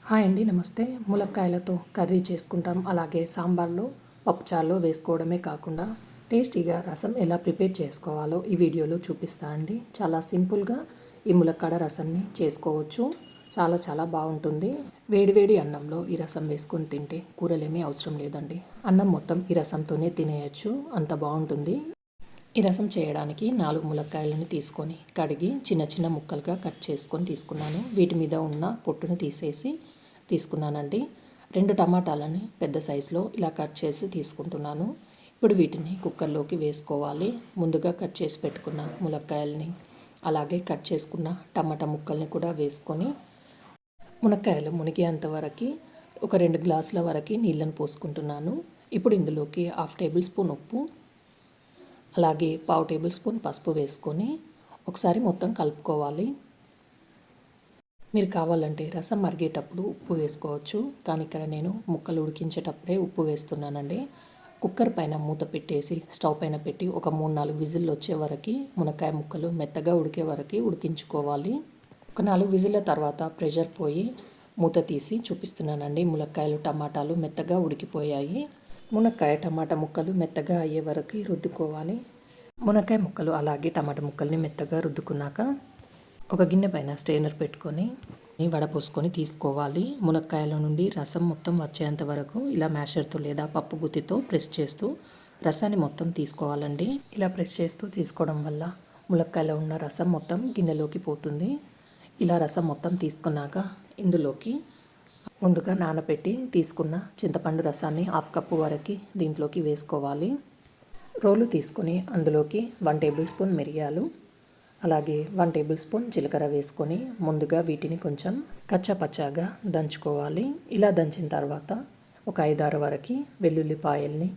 Hi అండి, నమస్తే. ములక్కాయలతో curry చేసుకుంటాం. అలాగే సాంబార్లో, పప్పుచారులో వేసుకోవడమే కాకుండా టేస్టీగా రసం ఎలా ప్రిపేర్ చేసుకోవాలో ఈ వీడియోలో చూపిస్తా అండి. చాలా సింపుల్గా ఈ ములక్కాడ రసంని చేసుకోవచ్చు. చాలా చాలా బాగుంటుంది. వేడివేడి అన్నంలో ఈ రసం వేసుకొని తింటే కూరలేమీ అవసరం లేదండి. అన్నం మొత్తం ఈ రసంతోనే తినేయచ్చు, అంత బాగుంటుంది. ఈ రసం చేయడానికి 4 ములక్కాయలను తీసుకొని కడిగి చిన్న చిన్న ముక్కలుగా కట్ చేసుకొని తీసుకున్నాను. వీటి మీద ఉన్న పొట్టును తీసేసి తీసుకున్నానండి. 2 టమాటాలని పెద్ద సైజులో ఇలా కట్ చేసి తీసుకుంటున్నాను. ఇప్పుడు వీటిని కుక్కర్లోకి వేసుకోవాలి. ముందుగా కట్ చేసి పెట్టుకున్న ములక్కాయలని అలాగే కట్ చేసుకున్న టమాటా ముక్కల్ని కూడా వేసుకొని మునక్కాయలు మునిగేంత వరకు ఒక 2 గ్లాసుల వరకు నీళ్ళను పోసుకుంటున్నాను. ఇప్పుడు ఇందులోకి 1/2 టేబుల్ స్పూన్ ఉప్పు, అలాగే 1/4 టేబుల్ స్పూన్ పసుపు వేసుకొని ఒకసారి మొత్తం కలుపుకోవాలి. మీరు కావాలంటే రసం మరిగేటప్పుడు ఉప్పు వేసుకోవచ్చు, కానీ ఇక్కడ నేను ముక్కలు ఉడికించేటప్పుడే ఉప్పు వేస్తున్నానండి. కుక్కర్ పైన మూత పెట్టేసి స్టవ్ పైన పెట్టి ఒక 3-4 విజిల్లు వచ్చే వరకు మునక్కాయ ముక్కలు మెత్తగా ఉడికే వరకు ఉడికించుకోవాలి. ఒక 4 విజిల్ల తర్వాత ప్రెషర్ పోయి మూత తీసి చూపిస్తున్నానండి. ములక్కాయలు టమాటాలు మెత్తగా ఉడికిపోయాయి. మునక్కాయ టమాటా ముక్కలు మెత్తగా అయ్యే వరకు రుద్దుకోవాలి. మునక్కాయ ముక్కలు అలాగే టమాటా ముక్కల్ని మెత్తగా రుద్దుకున్నాక ఒక గిన్నె పైన స్ట్రెయినర్ పెట్టుకొని వడపోసుకొని తీసుకోవాలి. మునక్కాయల నుండి రసం మొత్తం వచ్చేంత వరకు ఇలా మ్యాషర్తో లేదా పప్పు గుత్తితో ప్రెస్ చేస్తూ రసాన్ని మొత్తం తీసుకోవాలండి. ఇలా ప్రెస్ చేస్తూ తీసుకోవడం వల్ల ములక్కాయలో ఉన్న రసం మొత్తం గిన్నెలోకి పోతుంది. ఇలా రసం మొత్తం తీసుకున్నాక ఇందులోకి ముందుగా నానబెట్టి తీసుకున్న చింతపండు రసాన్ని 1/2 కప్పు వరకు దీంట్లోకి వేసుకోవాలి. రోలు తీసుకొని అందులోకి 1 టేబుల్ స్పూన్ మిరియాలు, అలాగే 1 టేబుల్ స్పూన్ జీలకర్ర వేసుకొని ముందుగా వీటిని కొంచెం కచ్చాపచ్చాగా దంచుకోవాలి. ఇలా దంచిన తర్వాత ఒక 5-6 వరకు వెల్లుల్లిపాయల్ని,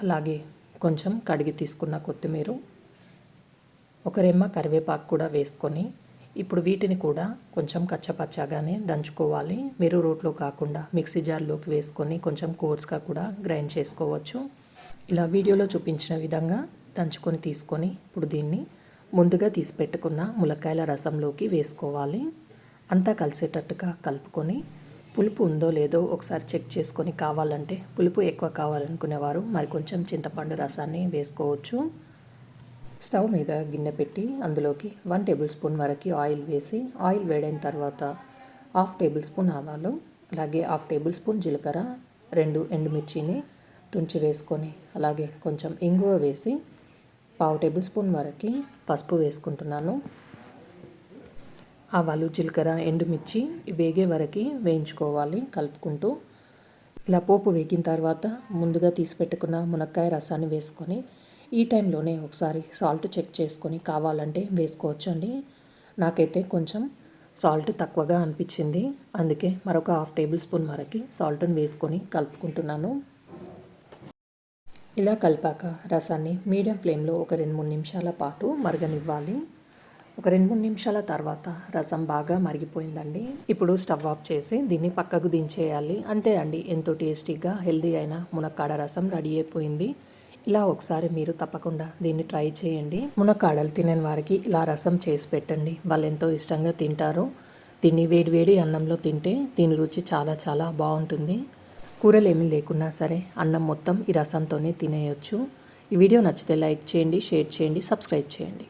అలాగే కొంచెం కడిగి తీసుకున్న కొత్తిమీర, ఒక రెమ్మ కరివేపాకు కూడా వేసుకొని ఇప్పుడు వీటిని కూడా కొంచెం కచ్చపచ్చగానే దంచుకోవాలి. మీరు రోట్లో కాకుండా మిక్సీ జార్లోకి వేసుకొని కొంచెం కోర్స్గా కూడా గ్రైండ్ చేసుకోవచ్చు. ఇలా వీడియోలో చూపించిన విధంగా దంచుకొని తీసుకొని ఇప్పుడు దీన్ని ముందుగా తీసి పెట్టుకున్న ములక్కాయల రసంలోకి వేసుకోవాలి. అంతా కలిసేటట్టుగా కలుపుకొని పులుపు ఉందో లేదో ఒకసారి చెక్ చేసుకొని కావాలంటే పులుపు ఎక్కువ కావాలనుకునేవారు మరి కొంచెం చింతపండు రసాన్ని వేసుకోవచ్చు. స్టవ్ మీద గిన్నె పెట్టి అందులోకి 1 టేబుల్ స్పూన్ వరకు ఆయిల్ వేసి ఆయిల్ వేడైన తర్వాత 1/2 టేబుల్ స్పూన్ ఆవాలు, అలాగే 1/2 టేబుల్ స్పూన్ జీలకర్ర, 2 ఎండుమిర్చిని తుంచి వేసుకొని అలాగే కొంచెం ఇంగువ వేసి 1/2 టేబుల్ స్పూన్ వరకు పసుపు వేసుకుంటున్నాను. ఆవాలు, జీలకర్ర, ఎండుమిర్చి వేగే వరకు వేయించుకోవాలి కలుపుకుంటూ. ఇలా పోపు వేగిన తర్వాత ముందుగా తీసి పెట్టుకున్న మునక్కాయ రసాన్ని వేసుకొని ఈ టైంలోనే ఒకసారి సాల్ట్ చెక్ చేసుకొని కావాలంటే వేసుకోవచ్చండి. నాకైతే కొంచెం సాల్ట్ తక్కువగా అనిపించింది, అందుకే మరొక 1/2 టేబుల్ స్పూన్ వరకు సాల్ట్ని వేసుకొని కలుపుకుంటున్నాను. ఇలా కలిపాక రసాన్ని మీడియం ఫ్లేమ్లో ఒక 2-3 నిమిషాల పాటు మరగనివ్వాలి. ఒక 2-3 నిమిషాల తర్వాత రసం బాగా మరిగిపోయిందండి. ఇప్పుడు స్టవ్ ఆఫ్ చేసి దీన్ని పక్కకు దించేయాలి. అంతే అండి, ఎంతో టేస్టీగా హెల్దీ అయిన మునక్కాడ రసం రెడీ అయిపోయింది. ఇలా ఒకసారి మీరు తప్పకుండా దీన్ని ట్రై చేయండి. మునక్కాడలు తినని వారికి ఇలా రసం చేసి పెట్టండి, వాళ్ళు ఎంతో ఇష్టంగా తింటారు. దీన్ని వేడివేడి అన్నంలో తింటే దీని రుచి చాలా చాలా బాగుంటుంది. కూరలు ఏమీ లేకున్నా సరే అన్నం మొత్తం ఈ రసంతోనే తినేయొచ్చు. ఈ వీడియో నచ్చితే లైక్ చేయండి, షేర్ చేయండి, సబ్స్క్రైబ్ చేయండి.